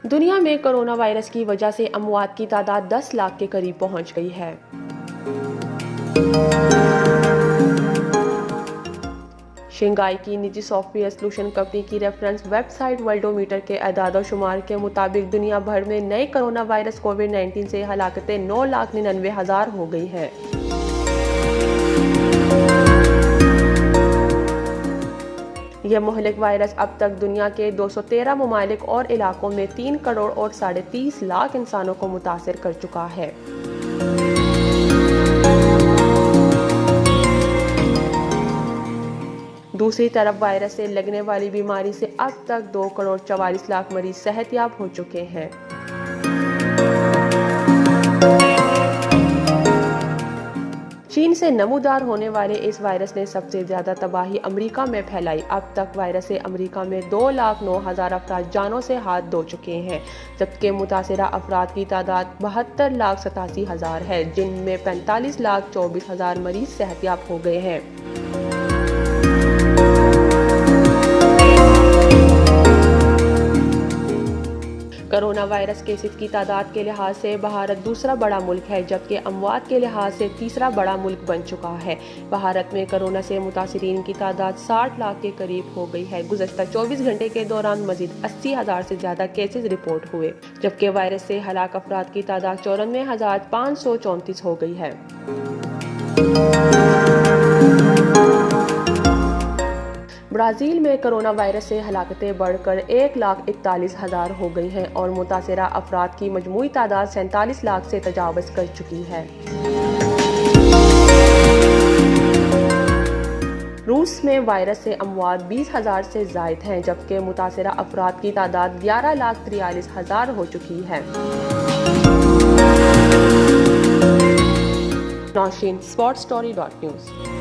दुनिया में corona virus की वजह से अमवात की तादाद 10 लाख के करीब पहुंच गई है। शंघाई की निजी सॉफ्टवेयर सॉल्यूशन कंपनी की रेफरेंस वेबसाइट वर्ल्डोमीटर के एदाद-ओ-शुमार के मुताबिक दुनिया भर में नए कोरोना वायरस कोविड-19 से हलाकतें 9,99,000 हो गई हैं। यह मुहलिक वायरस अब तक दुनिया के 213 ममालिक और इलाकों में 3 करोड़ और 30.5 लाख इंसानों को मुतासिर कर चुका है। दूसरी तरफ वायरस से लगने वाली बीमारी से अब तक 2 करोड़ 44 लाख मरीज सेहतयाब हो चुके हैं। चीन से नमूदार होने वाले इस वायरस ने सबसे ज्यादा तबाही अमेरिका में फैलाई। अब तक वायरस से अमेरिका में 2,09,000 अफराद जानों से हाथ धो चुके हैं, जबकि मुतासिरा अफराद की तादाद 72,87,000 है, जिनमें 45,24,000 मरीज सेहतयाब हो गए हैं। कोरोना वायरस केसेस की तादाद के लिहाज से भारत दूसरा बड़ा मुल्क है, जबकि अमवात के लिहाज से तीसरा बड़ा मुल्क बन चुका है। भारत में कोरोना से मुतासिरीन की तादाद 60 लाख के करीब हो गई है। गुज़श्ता 24 घंटे के दौरान मजीद 80,000 से ज़्यादा केसेस रिपोर्ट हुए, जबकि वायरस से हलाक अफराद की तादाद 94,534 हो गई है। ब्राज़ील में कोरोना वायरस से हलाकतें बढ़कर 1,41,000 हो गई हैं और मुतासिरा अफराद की मजमूई तादाद 47 लाख से तजावज़ कर चुकी है। रूस में वायरस से अमवात 20,000 से ज़ायद हैं, जबकि मुतासिरा अफराद की तादाद 11,43,000 हो चुकी है। नौशीन, sportsstory.news।